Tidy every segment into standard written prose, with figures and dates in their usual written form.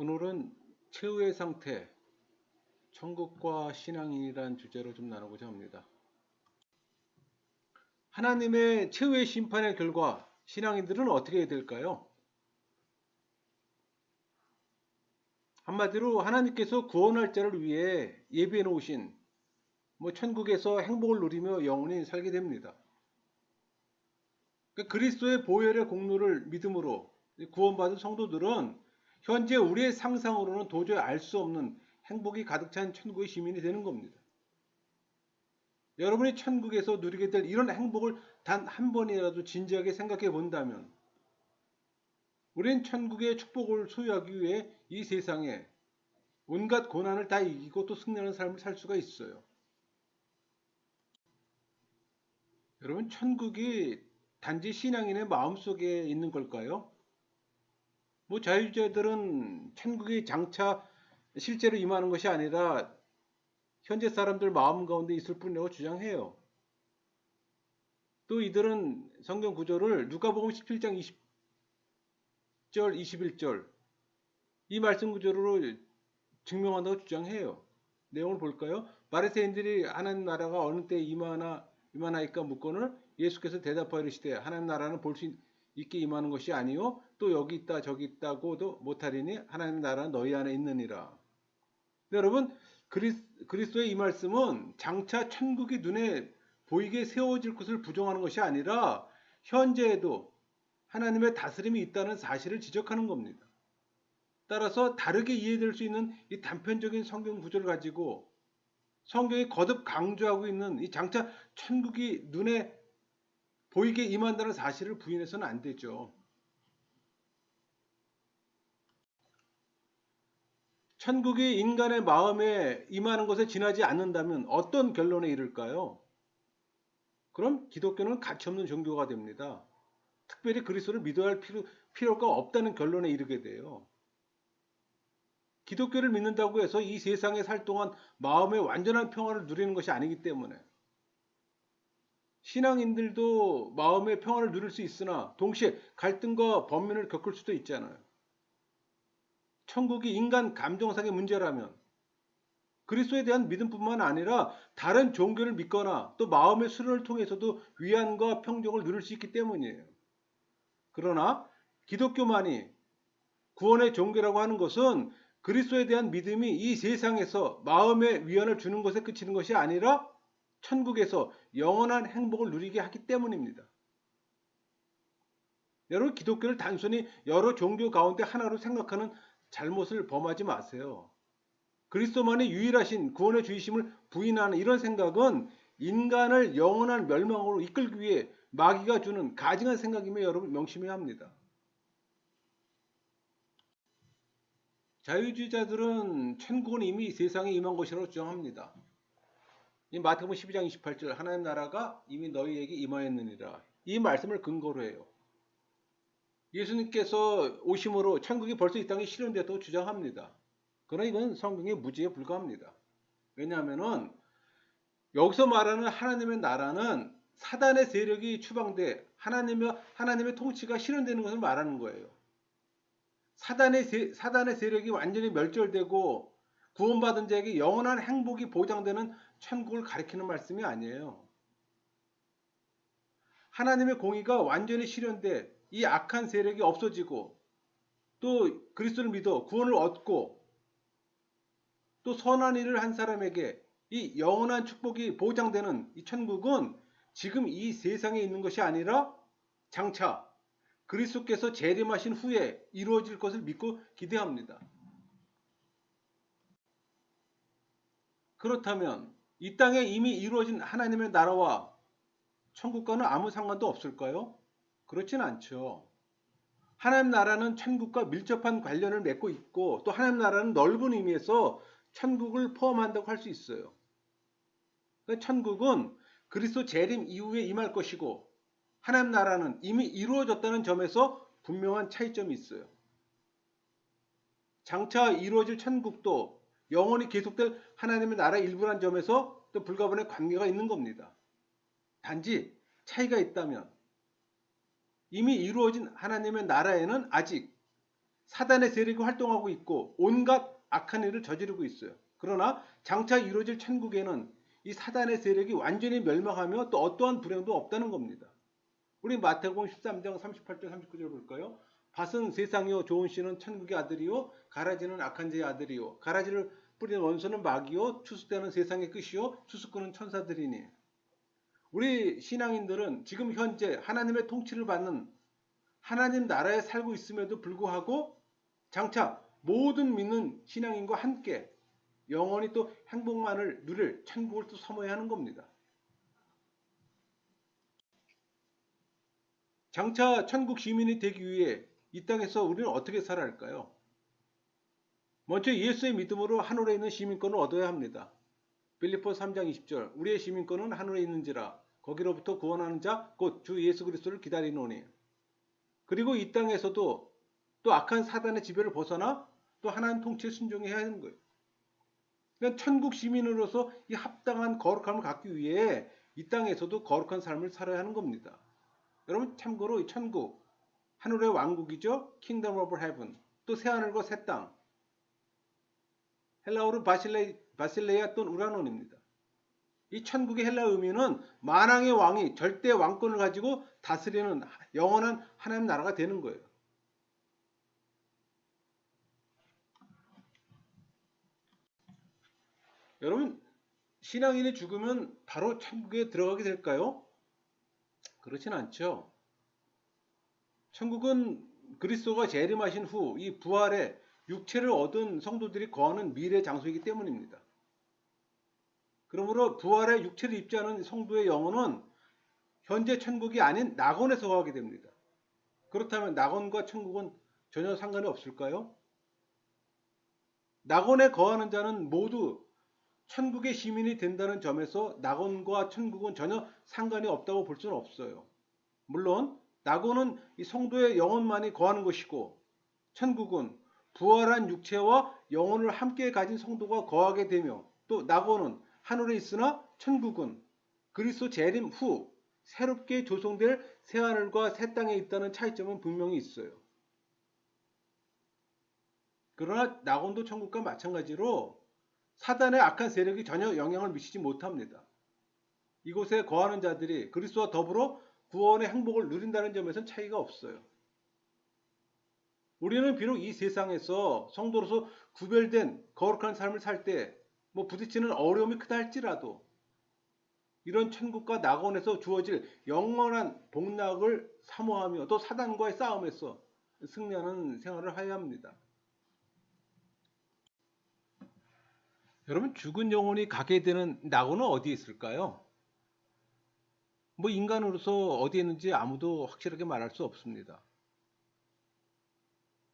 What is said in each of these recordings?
오늘은 최후의 상태, 천국과 신앙이란 주제로 좀 나누고자 합니다. 하나님의 최후의 심판의 결과 신앙인들은 어떻게 해야 될까요? 한마디로 하나님께서 구원할 자를 위해 예비해 놓으신 천국에서 행복을 누리며 영원히 살게 됩니다. 그리스도의 보혈의 공로를 믿음으로 구원받은 성도들은 현재 우리의 상상으로는 도저히 알 수 없는 행복이 가득 찬 천국의 시민이 되는 겁니다. 여러분이 천국에서 누리게 될 이런 행복을 단 한 번이라도 진지하게 생각해 본다면 우린 천국의 축복을 소유하기 위해 이 세상에 온갖 고난을 다 이기고 또 승리하는 삶을 살 수가 있어요. 여러분, 천국이 단지 신앙인의 마음속에 있는 걸까요? 자유주의자들은 천국이 장차 실제로 임하는 것이 아니라 현재 사람들 마음 가운데 있을 뿐이라고 주장해요. 또 이들은 성경 구절을 누가복음 17장 20절, 21절 이 말씀 구절로 증명한다고 주장해요. 내용을 볼까요? 바리새인들이 하나님 나라가 어느 때 임하나이까 묻거늘 예수께서 대답하여 이르시되 하나님 나라는 볼 수 있게 임하는 것이 아니요 또 여기 있다 저기 있다고도 못하리니 하나님 나라는 너희 안에 있느니라. 여러분, 그리스도의 이 말씀은 장차 천국이 눈에 보이게 세워질 것을 부정하는 것이 아니라 현재에도 하나님의 다스림이 있다는 사실을 지적하는 겁니다. 따라서 다르게 이해될 수 있는 이 단편적인 성경 구절을 가지고 성경이 거듭 강조하고 있는 이 장차 천국이 눈에 보이게 임한다는 사실을 부인해서는 안 되죠. 천국이 인간의 마음에 임하는 것에 지나지 않는다면 어떤 결론에 이를까요? 그럼 기독교는 가치없는 종교가 됩니다. 특별히 그리스도를 믿어야 할 필요가 없다는 결론에 이르게 돼요. 기독교를 믿는다고 해서 이 세상에 살 동안 마음의 완전한 평화를 누리는 것이 아니기 때문에 신앙인들도 마음의 평화를 누릴 수 있으나 동시에 갈등과 번민을 겪을 수도 있잖아요. 천국이 인간 감정상의 문제라면 그리스도에 대한 믿음뿐만 아니라 다른 종교를 믿거나 또 마음의 수련을 통해서도 위안과 평정을 누릴 수 있기 때문이에요. 그러나 기독교만이 구원의 종교라고 하는 것은 그리스도에 대한 믿음이 이 세상에서 마음의 위안을 주는 것에 그치는 것이 아니라 천국에서 영원한 행복을 누리게 하기 때문입니다. 여러분, 기독교를 단순히 여러 종교 가운데 하나로 생각하는 잘못을 범하지 마세요. 그리스도만이 유일하신 구원의 주이심을 부인하는 이런 생각은 인간을 영원한 멸망으로 이끌기 위해 마귀가 주는 가증한 생각임에 여러분 명심해야 합니다. 자유주의자들은 천국은 이미 세상에 임한 것이라고 주장합니다. 이 마태복음 12장 28절 하나님 나라가 이미 너희에게 임하였느니라 이 말씀을 근거로 해요. 예수님께서 오심으로 천국이 벌써 이 땅에 실현됐다고 주장합니다. 그러나 이건 성경의 무지에 불과합니다. 왜냐하면 여기서 말하는 하나님의 나라는 사단의 세력이 추방돼 하나님의 통치가 실현되는 것을 말하는 거예요. 사단의 세력이 완전히 멸절되고 구원받은 자에게 영원한 행복이 보장되는 천국을 가리키는 말씀이 아니에요. 하나님의 공의가 완전히 실현돼 이 악한 세력이 없어지고 또 그리스도를 믿어 구원을 얻고 또 선한 일을 한 사람에게 이 영원한 축복이 보장되는 이 천국은 지금 이 세상에 있는 것이 아니라 장차 그리스도께서 재림하신 후에 이루어질 것을 믿고 기대합니다. 그렇다면 이 땅에 이미 이루어진 하나님의 나라와 천국과는 아무 상관도 없을까요? 그렇진 않죠. 하나님 나라는 천국과 밀접한 관련을 맺고 있고 또 하나님 나라는 넓은 의미에서 천국을 포함한다고 할 수 있어요. 천국은 그리스도 재림 이후에 임할 것이고 하나님 나라는 이미 이루어졌다는 점에서 분명한 차이점이 있어요. 장차 이루어질 천국도 영원히 계속될 하나님의 나라 일부란 점에서 또 불가분의 관계가 있는 겁니다. 단지 차이가 있다면 이미 이루어진 하나님의 나라에는 아직 사단의 세력이 활동하고 있고 온갖 악한 일을 저지르고 있어요. 그러나 장차 이루어질 천국에는 이 사단의 세력이 완전히 멸망하며 또 어떠한 불행도 없다는 겁니다. 우리 마태복음 13장 38절 39절 볼까요? 밭은 세상이요 좋은 씨는 천국의 아들이요 가라지는 악한 자의 아들이요 가라지를 뿌리는 원수는 마귀요 추수되는 세상의 끝이요 추수꾼은 천사들이니. 우리 신앙인들은 지금 현재 하나님의 통치를 받는 하나님 나라에 살고 있음에도 불구하고 장차 모든 믿는 신앙인과 함께 영원히 또 행복만을 누릴 천국을 또 사모해야 하는 겁니다. 장차 천국 시민이 되기 위해 이 땅에서 우리는 어떻게 살아야 할까요? 먼저 예수의 믿음으로 하늘에 있는 시민권을 얻어야 합니다. 빌립보 3장 20절 우리의 시민권은 하늘에 있는지라 거기로부터 구원하는 자 곧 주 예수 그리스도를 기다리노니. 그리고 이 땅에서도 또 악한 사단의 지배를 벗어나 또 하나님 통치에 순종해야 하는 거예요. 그러니까 천국 시민으로서 이 합당한 거룩함을 갖기 위해 이 땅에서도 거룩한 삶을 살아야 하는 겁니다. 여러분 참고로 이 천국 하늘의 왕국이죠. Kingdom of Heaven. 또 새하늘과 새 땅. 헬라어로 바실레이아 또는 우라논입니다. 이 천국의 헬라 의미는 만왕의 왕이 절대 왕권을 가지고 다스리는 영원한 하나님 나라가 되는 거예요. 여러분 신앙인이 죽으면 바로 천국에 들어가게 될까요? 그렇진 않죠. 천국은 그리스도가 재림하신 후 이 부활의 육체를 얻은 성도들이 거하는 미래 장소이기 때문입니다. 그러므로 부활의 육체를 입지 않은 성도의 영혼은 현재 천국이 아닌 낙원에서 거하게 됩니다. 그렇다면 낙원과 천국은 전혀 상관이 없을까요? 낙원에 거하는 자는 모두 천국의 시민이 된다는 점에서 낙원과 천국은 전혀 상관이 없다고 볼 수는 없어요. 물론 낙원은 이 성도의 영혼만이 거하는 것이고 천국은 부활한 육체와 영혼을 함께 가진 성도가 거하게 되며 또 낙원은 하늘에 있으나 천국은 그리스도 재림 후 새롭게 조성될 새하늘과 새 땅에 있다는 차이점은 분명히 있어요. 그러나 낙원도 천국과 마찬가지로 사단의 악한 세력이 전혀 영향을 미치지 못합니다. 이곳에 거하는 자들이 그리스도와 더불어 구원의 행복을 누린다는 점에서는 차이가 없어요. 우리는 비록 이 세상에서 성도로서 구별된 거룩한 삶을 살 때 부딪히는 어려움이 크다 할지라도 이런 천국과 낙원에서 주어질 영원한 복락을 사모하며 또 사단과의 싸움에서 승리하는 생활을 해야 합니다. 여러분 죽은 영혼이 가게 되는 낙원은 어디에 있을까요? 인간으로서 어디에 있는지 아무도 확실하게 말할 수 없습니다.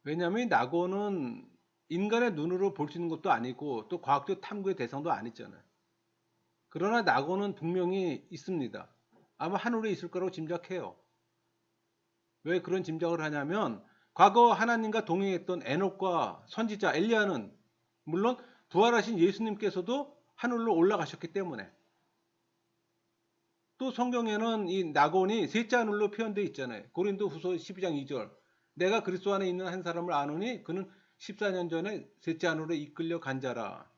왜냐하면 낙원은 인간의 눈으로 볼 수 있는 것도 아니고 또 과학적 탐구의 대상도 아니잖아요. 그러나 낙원은 분명히 있습니다. 아마 하늘에 있을 거라고 짐작해요. 왜 그런 짐작을 하냐면 과거 하나님과 동행했던 에녹과 선지자 엘리야는 물론 부활하신 예수님께서도 하늘로 올라가셨기 때문에 또 성경에는 이 낙원이 셋째 하늘로 표현되어 있잖아요. 고린도후서 12장 2절 내가 그리스도 안에 있는 한 사람을 아노니 그는 14년 전에 셋째 하늘에 이끌려 간 자라.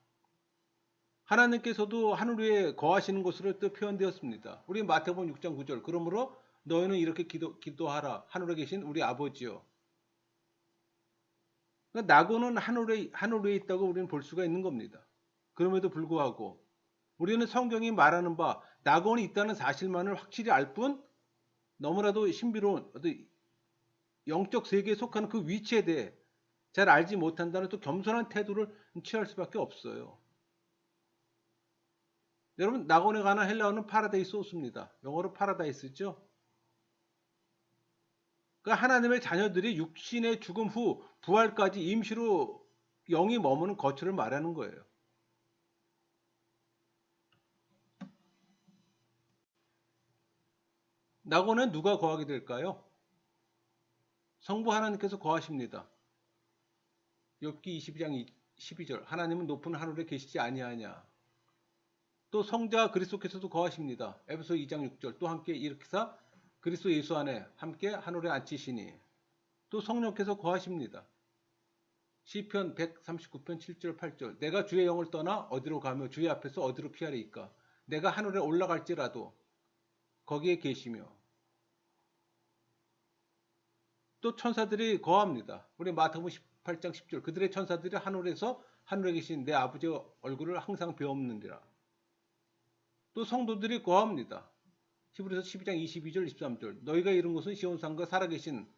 하나님께서도 하늘 위에 거하시는 곳으로 또 표현되었습니다. 우리 마태복음 6장 9절 그러므로 너희는 이렇게 기도하라 하늘에 계신 우리 아버지요. 그러니까 낙원은 하늘 위에 있다고 우리는 볼 수가 있는 겁니다. 그럼에도 불구하고 우리는 성경이 말하는 바 낙원이 있다는 사실만을 확실히 알 뿐 너무나도 신비로운 영적 세계에 속하는 그 위치에 대해 잘 알지 못한다는 또 겸손한 태도를 취할 수밖에 없어요. 여러분 낙원에 관한 헬라어는 파라다이스 호수입니다. 영어로 파라다이스죠. 그러니까 하나님의 자녀들이 육신의 죽음 후 부활까지 임시로 영이 머무는 거처를 말하는 거예요. 낙원에 누가 거하게 될까요? 성부 하나님께서 거하십니다. 욥기 22장 12절 하나님은 높은 하늘에 계시지 아니하냐. 또 성자 그리스도께서도 거하십니다. 에베소 2장 6절 또 함께 일으키사 그리스도 예수 안에 함께 하늘에 앉히시니 또 성령께서 거하십니다. 시편 139편 7절 8절. 내가 주의 영을 떠나 어디로 가며 주의 앞에서 어디로 피하리이까. 내가 하늘에 올라갈지라도 거기에 계시며. 또 천사들이 거합니다. 우리 마태복음 18장 10절. 그들의 천사들이 하늘에서 하늘에 계신 내 아버지의 얼굴을 항상 배옵는디라. 또 성도들이 거합니다. 히브리서 12장 22절 23절. 너희가 이룬 것은 시온산과 살아계신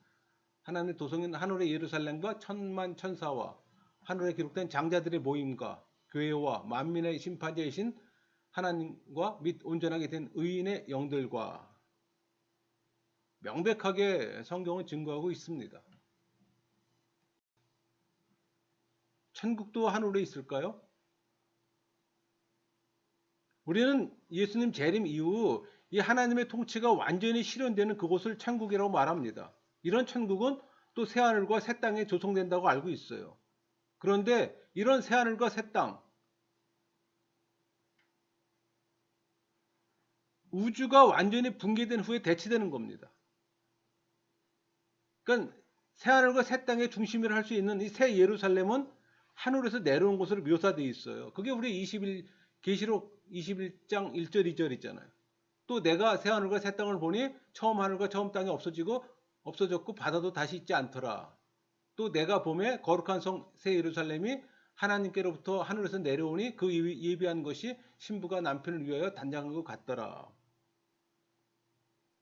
하나님의 도성인 하늘의 예루살렘과 천만 천사와 하늘에 기록된 장자들의 모임과 교회와 만민의 심판자이신 하나님과 및 온전하게 된 의인의 영들과. 명백하게 성경은 증거하고 있습니다. 천국도 하늘에 있을까요? 우리는 예수님 재림 이후 이 하나님의 통치가 완전히 실현되는 그곳을 천국이라고 말합니다. 이런 천국은 또 새하늘과 새 땅에 조성된다고 알고 있어요. 그런데 이런 새하늘과 새 땅, 우주가 완전히 붕괴된 후에 대치되는 겁니다. 그러니까 새하늘과 새 땅의 중심이라 할 수 있는 이 새 예루살렘은 하늘에서 내려온 것으로 묘사되어 있어요. 그게 우리 계시록 21장 1절 2절 있잖아요. 또 내가 새하늘과 새 땅을 보니 처음 하늘과 처음 땅이 없어졌고 바다도 다시 있지 않더라. 또 내가 봄에 거룩한 성 새 예루살렘이 하나님께로부터 하늘에서 내려오니 그 예비한 것이 신부가 남편을 위하여 단장한 것 같더라.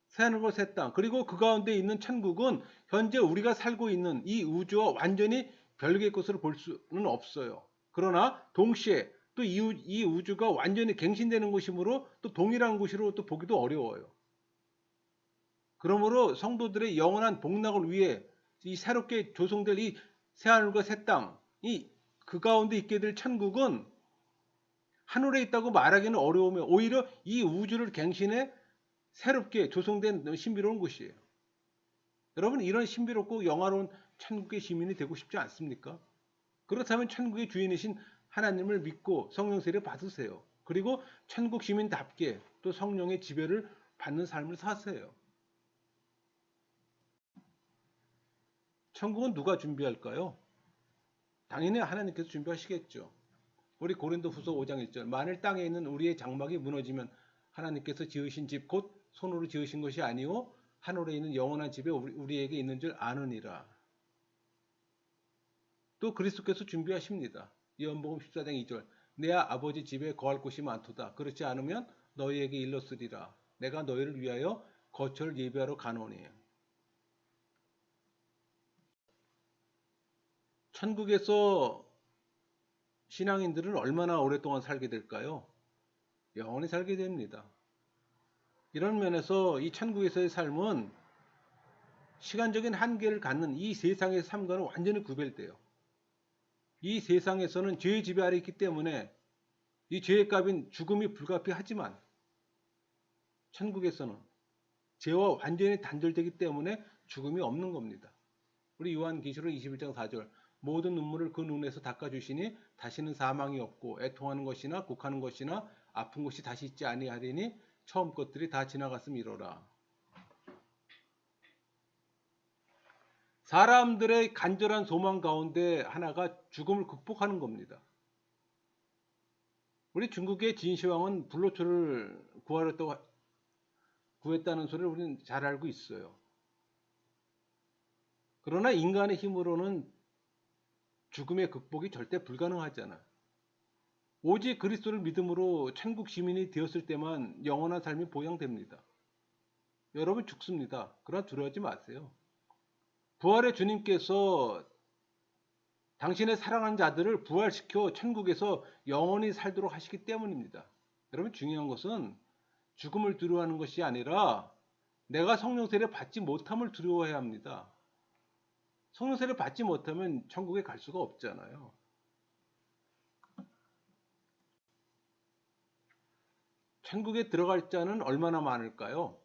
새하늘과 새 땅, 그리고 그 가운데 있는 천국은 현재 우리가 살고 있는 이 우주와 완전히 별개의 것으로 볼 수는 없어요. 그러나 동시에 또 이 우주가 완전히 갱신되는 곳이므로 또 동일한 곳으로 또 보기도 어려워요. 그러므로 성도들의 영원한 복락을 위해 이 새롭게 조성될 이 새하늘과 새 땅, 그 가운데 있게 될 천국은 하늘에 있다고 말하기는 어려우며 오히려 이 우주를 갱신해 새롭게 조성된 신비로운 곳이에요. 여러분, 이런 신비롭고 영화로운 천국의 시민이 되고 싶지 않습니까? 그렇다면 천국의 주인이신 하나님을 믿고 성령 세례 받으세요. 그리고 천국 시민답게 또 성령의 지배를 받는 삶을 사세요. 천국은 누가 준비할까요? 당연히 하나님께서 준비하시겠죠. 우리 고린도후서 5장 1절. 만일 땅에 있는 우리의 장막이 무너지면 하나님께서 지으신 집 곧 손으로 지으신 것이 아니오 하늘에 있는 영원한 집에 우리에게 있는 줄 아느니라. 또 그리스도께서 준비하십니다. 요한복음 14장 2절. 내 아버지 집에 거할 곳이 많도다. 그렇지 않으면 너희에게 일렀으리라. 내가 너희를 위하여 거처를 예비하러 가노니. 천국에서 신앙인들은 얼마나 오랫동안 살게 될까요? 영원히 살게 됩니다. 이런 면에서 이 천국에서의 삶은 시간적인 한계를 갖는 이 세상의 삶과는 완전히 구별돼요. 이 세상에서는 죄의 지배 아래 있기 때문에 이 죄의 값인 죽음이 불가피하지만 천국에서는 죄와 완전히 단절되기 때문에 죽음이 없는 겁니다. 우리 요한계시록 21장 4절. 모든 눈물을 그 눈에서 닦아주시니 다시는 사망이 없고 애통하는 것이나 곡하는 것이나 아픈 것이 다시 있지 아니하리니 처음 것들이 다 지나갔음이로라. 사람들의 간절한 소망 가운데 하나가 죽음을 극복하는 겁니다. 우리 중국의 진시황은 불로초를 구했다는 소리를 우리는 잘 알고 있어요. 그러나 인간의 힘으로는 죽음의 극복이 절대 불가능하잖아. 오직 그리스도를 믿음으로 천국 시민이 되었을 때만 영원한 삶이 보장됩니다. 여러분 죽습니다. 그러나 두려워하지 마세요. 부활의 주님께서 당신의 사랑하는 자들을 부활시켜 천국에서 영원히 살도록 하시기 때문입니다. 여러분 중요한 것은 죽음을 두려워하는 것이 아니라 내가 성령 세례 받지 못함을 두려워해야 합니다. 성령 세례 받지 못하면 천국에 갈 수가 없잖아요. 천국에 들어갈 자는 얼마나 많을까요?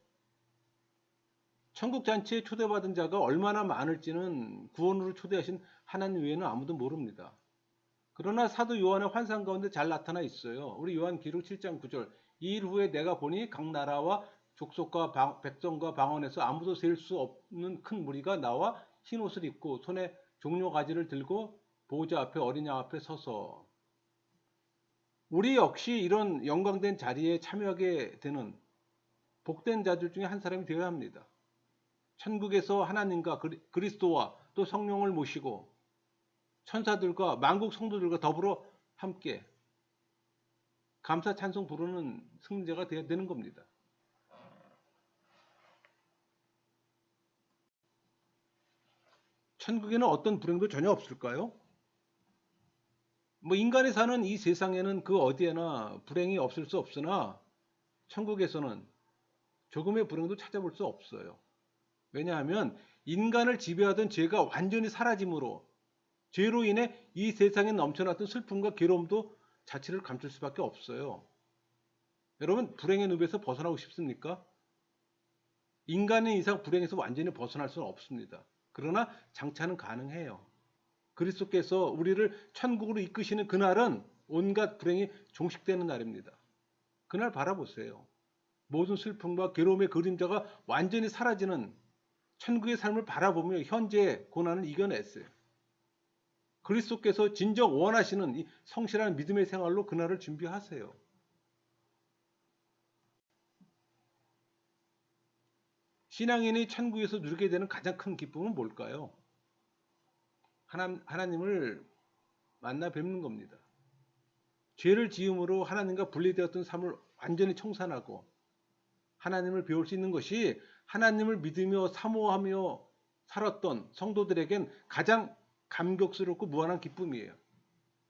천국 잔치에 초대받은 자가 얼마나 많을지는 구원으로 초대하신 하나님 외에는 아무도 모릅니다. 그러나 사도 요한의 환상 가운데 잘 나타나 있어요. 우리 요한 기록 7장 9절. 이 일 후에 내가 보니 각 나라와 족속과 백성과 방언에서 아무도 셀 수 없는 큰 무리가 나와 흰 옷을 입고 손에 종려 가지를 들고 보호자 앞에 어린 양 앞에 서서 우리 역시 이런 영광된 자리에 참여하게 되는 복된 자들 중에 한 사람이 되어야 합니다. 천국에서 하나님과 그리스도와 또 성령을 모시고 천사들과 만국 성도들과 더불어 함께 감사 찬송 부르는 승리자가 되어야 되는 겁니다. 천국에는 어떤 불행도 전혀 없을까요? 뭐 인간이 사는 이 세상에는 그 어디에나 불행이 없을 수 없으나 천국에서는 조금의 불행도 찾아볼 수 없어요. 왜냐하면 인간을 지배하던 죄가 완전히 사라짐으로 죄로 인해 이 세상에 넘쳐났던 슬픔과 괴로움도 자취를 감출 수밖에 없어요. 여러분 불행의 늪에서 벗어나고 싶습니까? 인간의 이상 불행에서 완전히 벗어날 수는 없습니다. 그러나 장차는 가능해요. 그리스도께서 우리를 천국으로 이끄시는 그날은 온갖 불행이 종식되는 날입니다. 그날 바라보세요. 모든 슬픔과 괴로움의 그림자가 완전히 사라지는 천국의 삶을 바라보며 현재의 고난을 이겨냈어요. 그리스도께서 진정 원하시는 이 성실한 믿음의 생활로 그날을 준비하세요. 신앙인이 천국에서 누리게 되는 가장 큰 기쁨은 뭘까요? 하나님을 만나 뵙는 겁니다. 죄를 지음으로 하나님과 분리되었던 삶을 완전히 청산하고 하나님을 배울 수 있는 것이 하나님을 믿으며 사모하며 살았던 성도들에겐 가장 감격스럽고 무한한 기쁨이에요.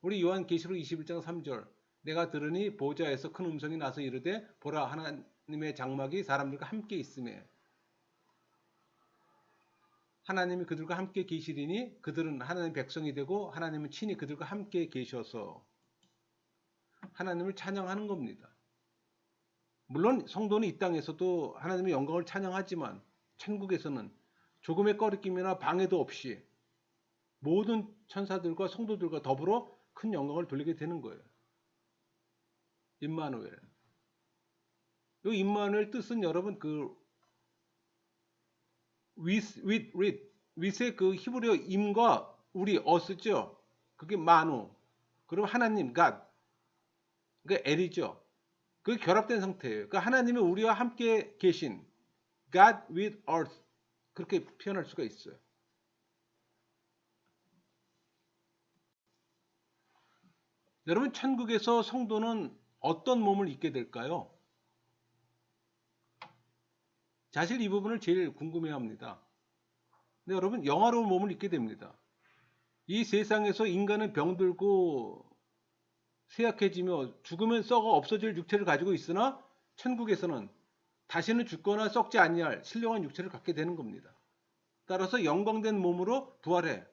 우리 요한계시록 21장 3절 내가 들으니 보좌에서 큰 음성이 나서 이르되 보라 하나님의 장막이 사람들과 함께 있음에 하나님이 그들과 함께 계시리니 그들은 하나님의 백성이 되고 하나님은 친히 그들과 함께 계셔서 하나님을 찬양하는 겁니다. 물론 성도는 이 땅에서도 하나님의 영광을 찬양하지만 천국에서는 조금의 꺼리낌이나 방해도 없이 모든 천사들과 성도들과 더불어 큰 영광을 돌리게 되는 거예요. 임마누엘. 이 임마누엘 뜻은 여러분 with의 그 히브리어 임과 우리 어스죠. 그게 마누. 그리고 하나님 God. 그러니까 엘이죠. 그게 결합된 상태예요. 그러니까 하나님이 우리와 함께 계신 God with earth 그렇게 표현할 수가 있어요. 여러분 천국에서 성도는 어떤 몸을 입게 될까요? 사실 이 부분을 제일 궁금해합니다. 근데 여러분 영화로운 몸을 입게 됩니다. 이 세상에서 인간은 병들고 쇠약해지며 죽으면 썩어 없어질 육체를 가지고 있으나 천국에서는 다시는 죽거나 썩지 아니할 신령한 육체를 갖게 되는 겁니다. 따라서 영광된 몸으로 부활해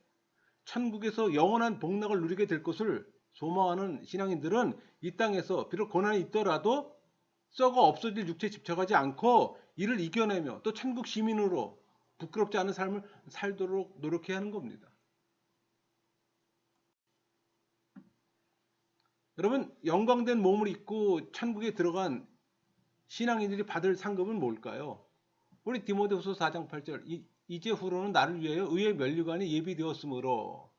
천국에서 영원한 복락을 누리게 될 것을 소망하는 신앙인들은 이 땅에서 비록 고난이 있더라도 썩어 없어질 육체에 집착하지 않고 이를 이겨내며 또 천국 시민으로 부끄럽지 않은 삶을 살도록 노력해야 하는 겁니다. 여러분 영광된 몸을 입고 천국에 들어간 신앙인들이 받을 상급은 뭘까요? 우리 디모데후서 4장 8절 이제 후로는 나를 위하여 의의 면류관이 예비되었으므로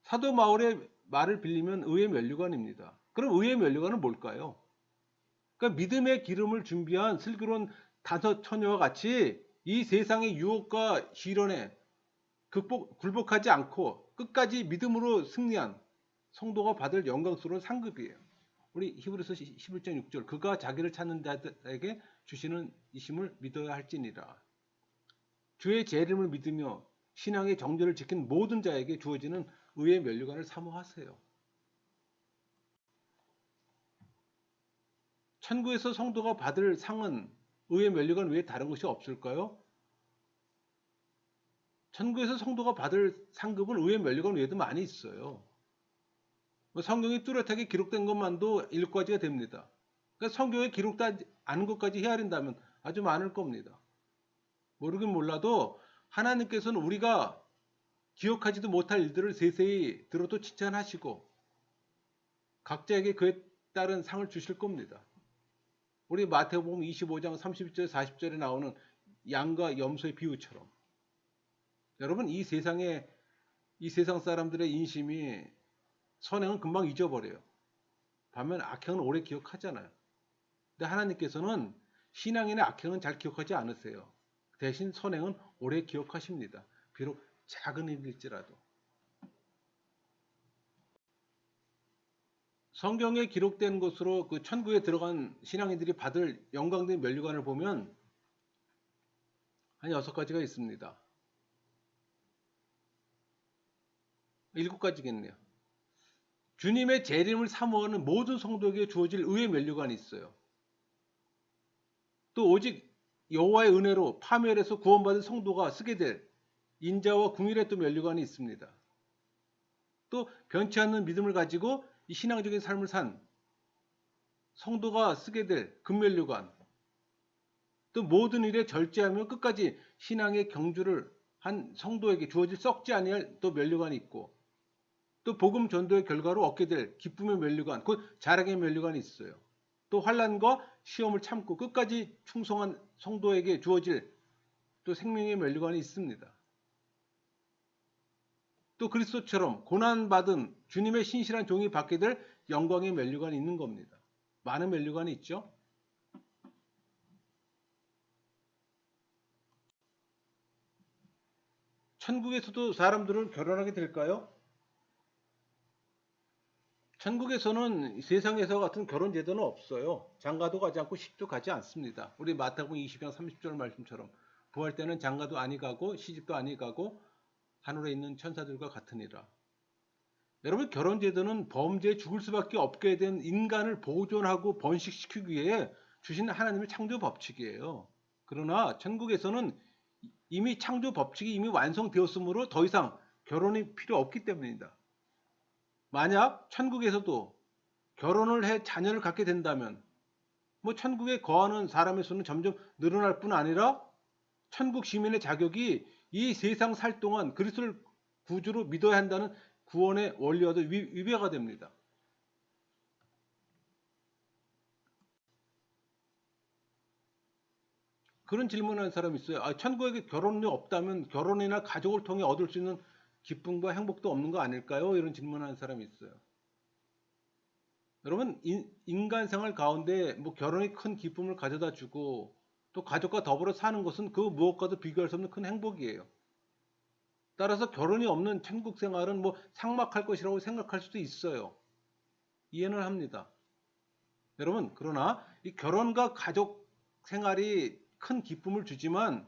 사도 바울의 말을 빌리면 의의 면류관입니다. 그럼 의의 면류관은 뭘까요? 그러니까 믿음의 기름을 준비한 슬기로운 다섯 처녀와 같이 이 세상의 유혹과 시련에 굴복하지 않고 끝까지 믿음으로 승리한 성도가 받을 영광스러운 상급이에요. 우리 히브리서 11장 6절 그가 자기를 찾는 자들에게 주시는 이심을 믿어야 할지니라. 주의 재림을 믿으며 신앙의 정절을 지킨 모든 자에게 주어지는 의의 면류관을 사모하세요. 천국에서 성도가 받을 상은 의의 면류관 외에 다른 것이 없을까요? 천국에서 성도가 받을 상급은 의의 면류관 외에도 많이 있어요. 성경이 뚜렷하게 기록된 것만도 7가지가 됩니다. 그러니까 성경에 기록되지 않은 것까지 헤아린다면 아주 많을 겁니다. 모르긴 몰라도 하나님께서는 우리가 기억하지도 못할 일들을 세세히 들어도 칭찬하시고 각자에게 그에 따른 상을 주실 겁니다. 우리 마태복음 25장 30절 40절에 나오는 양과 염소의 비유처럼 여러분 이 세상에 이 세상 사람들의 인심이 선행은 금방 잊어버려요. 반면 악행은 오래 기억하잖아요. 근데 하나님께서는 신앙인의 악행은 잘 기억하지 않으세요. 대신 선행은 오래 기억하십니다. 비록 작은 일일지라도. 성경에 기록된 것으로 그 천국에 들어간 신앙인들이 받을 영광된 면류관을 보면 한 6가지가 있습니다. 7가지겠네요. 주님의 재림을 사모하는 모든 성도에게 주어질 의의 면류관이 있어요. 또 오직 여호와의 은혜로 파멸에서 구원받은 성도가 쓰게 될 인자와 궁일의 또 면류관이 있습니다. 또 변치 않는 믿음을 가지고 이 신앙적인 삶을 산 성도가 쓰게 될 금면류관, 또 모든 일에 절제하며 끝까지 신앙의 경주를 한 성도에게 주어질 썩지 아니할 또 면류관이 있고, 또 복음 전도의 결과로 얻게 될 기쁨의 면류관, 곧 자랑의 면류관이 있어요. 또 환난과 시험을 참고 끝까지 충성한 성도에게 주어질 또 생명의 면류관이 있습니다. 또 그리스도처럼 고난받은 주님의 신실한 종이 받게 될 영광의 면류관이 있는 겁니다. 많은 면류관이 있죠. 천국에서도 사람들은 결혼하게 될까요? 천국에서는 세상에서 같은 결혼 제도는 없어요. 장가도 가지 않고 시집도 가지 않습니다. 우리 마태복음 20장 30절 말씀처럼 부활 때는 장가도 아니 가고 시집도 아니 가고 하늘에 있는 천사들과 같으니라. 여러분, 결혼 제도는 범죄에 죽을 수밖에 없게 된 인간을 보존하고 번식시키기 위해 주신 하나님의 창조 법칙이에요. 그러나 천국에서는 이미 창조 법칙이 이미 완성되었으므로 더 이상 결혼이 필요 없기 때문입니다. 만약 천국에서도 결혼을 해 자녀를 갖게 된다면 뭐 천국에 거하는 사람의 수는 점점 늘어날 뿐 아니라 천국 시민의 자격이 이 세상 살 동안 그리스도를 구주로 믿어야 한다는 구원의 원리와도 위배가 됩니다. 그런 질문을 하는 사람이 있어요. 천국에 결혼이 없다면 결혼이나 가족을 통해 얻을 수 있는 기쁨과 행복도 없는 거 아닐까요? 이런 질문을 하는 사람이 있어요. 여러분, 인간 생활 가운데 뭐 결혼이 큰 기쁨을 가져다 주고 또 가족과 더불어 사는 것은 그 무엇과도 비교할 수 없는 큰 행복이에요. 따라서 결혼이 없는 천국 생활은 뭐 삭막할 것이라고 생각할 수도 있어요. 이해는 합니다. 여러분, 그러나 이 결혼과 가족 생활이 큰 기쁨을 주지만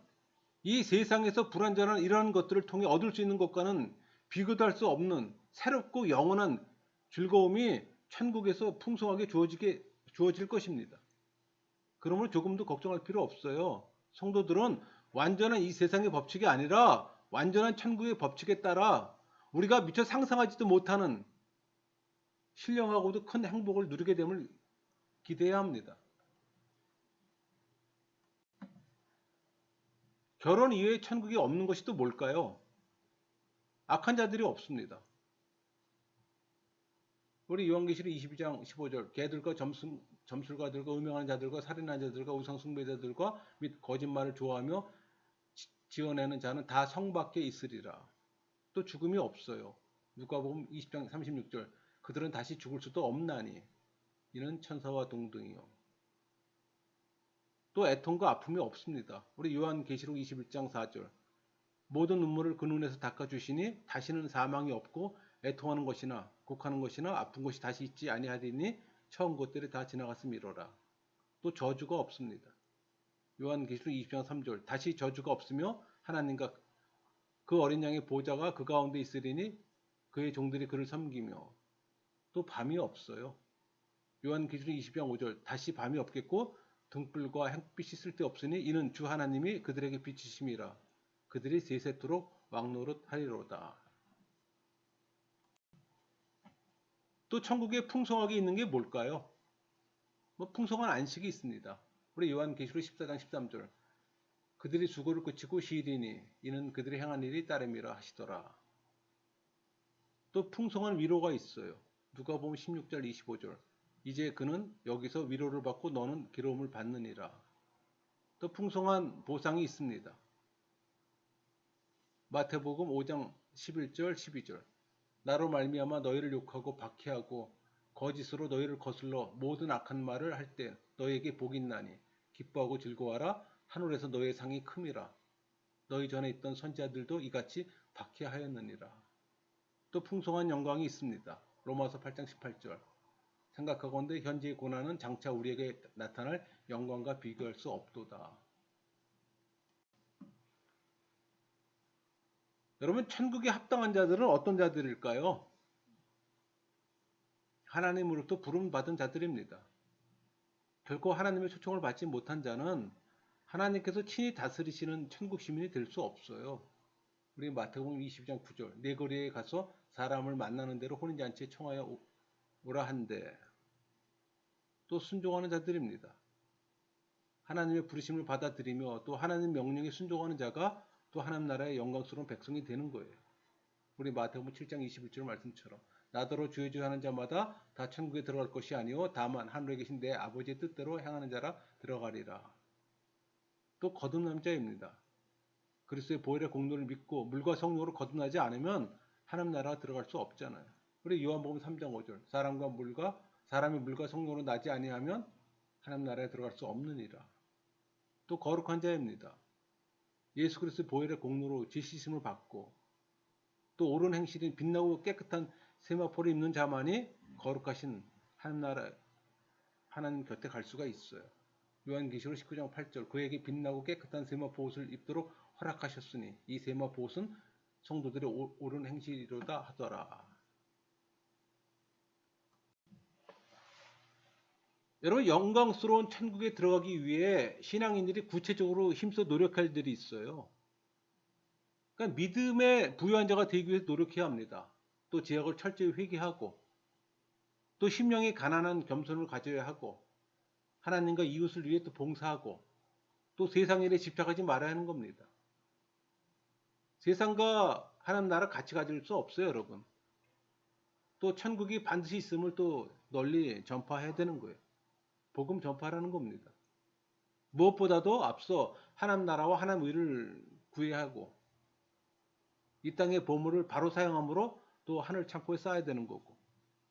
이 세상에서 불완전한 이러한 것들을 통해 얻을 수 있는 것과는 비교도 할 수 없는 새롭고 영원한 즐거움이 천국에서 풍성하게 주어질 것입니다. 그러므로 조금도 걱정할 필요 없어요. 성도들은 완전한 이 세상의 법칙이 아니라 완전한 천국의 법칙에 따라 우리가 미처 상상하지도 못하는 신령하고도 큰 행복을 누리게 됨을 기대해야 합니다. 결혼 이외에 천국이 없는 것이 또 뭘까요? 악한 자들이 없습니다. 우리 요한계시록 22장 15절 개들과 점술가들과 음행하는 자들과 살인하는 자들과 우상 숭배자들과 및 거짓말을 좋아하며 지어내는 자는 다 성 밖에 있으리라. 또 죽음이 없어요. 누가복음 20장 36절 그들은 다시 죽을 수도 없나니 이는 천사와 동등이요. 또 애통과 아픔이 없습니다. 우리 요한계시록 21장 4절 모든 눈물을 그 눈에서 닦아주시니 다시는 사망이 없고 애통하는 것이나 곡하는 것이나 아픈 것이 다시 있지 아니하리니 처음 것들이 다 지나갔음이로라. 또 저주가 없습니다. 요한계시록 20장 3절 다시 저주가 없으며 하나님과 그 어린 양의 보좌가 그 가운데 있으리니 그의 종들이 그를 섬기며 또 밤이 없어요. 요한계시록 20장 5절 다시 밤이 없겠고 등불과 햇빛이 쓸데없으니 이는 주 하나님이 그들에게 빛이심이라. 그들이 세세토록 왕노릇하리로다. 또 천국에 풍성하게 있는 게 뭘까요? 뭐 풍성한 안식이 있습니다. 우리 요한계시록 14장 13절 그들이 수고를 그치고 쉬리니 이는 그들이 행한 일이 따름이라 하시더라. 또 풍성한 위로가 있어요. 누가복음 16절 25절 이제 그는 여기서 위로를 받고 너는 괴로움을 받느니라. 또 풍성한 보상이 있습니다. 마태복음 5장 11절, 12절. 나로 말미암아 너희를 욕하고 박해하고 거짓으로 너희를 거슬러 모든 악한 말을 할 때 너희에게 복이 있나니 기뻐하고 즐거워하라. 하늘에서 너희의 상이 큼이라. 너희 전에 있던 선지자들도 이같이 박해하였느니라. 또 풍성한 영광이 있습니다. 로마서 8장 18절. 생각하건대 현재의 고난은 장차 우리에게 나타날 영광과 비교할 수 없도다. 여러분, 천국에 합당한 자들은 어떤 자들일까요? 하나님으로부터 부름받은 자들입니다. 결코 하나님의 초청을 받지 못한 자는 하나님께서 친히 다스리시는 천국 시민이 될 수 없어요. 우리 마태복음 22장 9절. 내 거리에 가서 사람을 만나는 대로 혼인잔치에 청하여 오라 한데, 또 순종하는 자들입니다. 하나님의 부르심을 받아들이며 또 하나님 명령에 순종하는 자가 또 하나님 나라의 영광스러운 백성이 되는 거예요. 우리 마태복음 7장 21절 말씀처럼 나더러 주여 주여 하는 자마다 다 천국에 들어갈 것이 아니요 다만 하늘에 계신 내 아버지의 뜻대로 행하는 자라 들어가리라. 또 거듭난 자입니다. 그리스도의 보혈의 공로를 믿고 물과 성령으로 거듭나지 않으면 하나님 나라가 들어갈 수 없잖아요. 우리 요한복음 3장 5절 사람이 물과 성령으로 나지 아니하면 하나님 나라에 들어갈 수 없느니라. 또 거룩한 자입니다. 예수 그리스도의 보혈의 공로로 지시심을 받고 또 옳은 행실인 빛나고 깨끗한 세마포를 입는 자만이 거룩하신 하나님 곁에 갈 수가 있어요. 요한계시록 19장 8절 그에게 빛나고 깨끗한 세마포 옷을 입도록 허락하셨으니 이 세마포 옷은 성도들의 옳은 행실이로다 하더라. 여러분, 영광스러운 천국에 들어가기 위해 신앙인들이 구체적으로 힘써 노력할 일이 있어요. 그러니까 믿음의 부유한 자가 되기 위해서 노력해야 합니다. 또 죄악을 철저히 회개하고 또 심령이 가난한 겸손을 가져야 하고 하나님과 이웃을 위해 또 봉사하고 또 세상 일에 집착하지 말아야 하는 겁니다. 세상과 하나님 나라 같이 가질 수 없어요, 여러분. 또 천국이 반드시 있음을 또 널리 전파해야 되는 거예요. 복음 전파하라는 겁니다. 무엇보다도 앞서 하나님 나라와 하나님 의를 구해야 하고 이 땅의 보물을 바로 사용함으로 또 하늘 창고에 쌓아야 되는 거고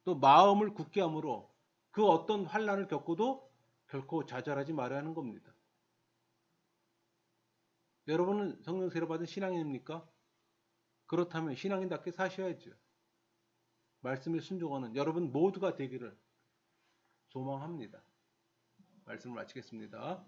또 마음을 굳게 함으로 그 어떤 환난을 겪어도 결코 좌절하지 말아야 하는 겁니다. 여러분은 성령 세례 받은 신앙인입니까? 그렇다면 신앙인답게 사셔야죠. 말씀에 순종하는 여러분 모두가 되기를 소망합니다. 말씀을 마치겠습니다.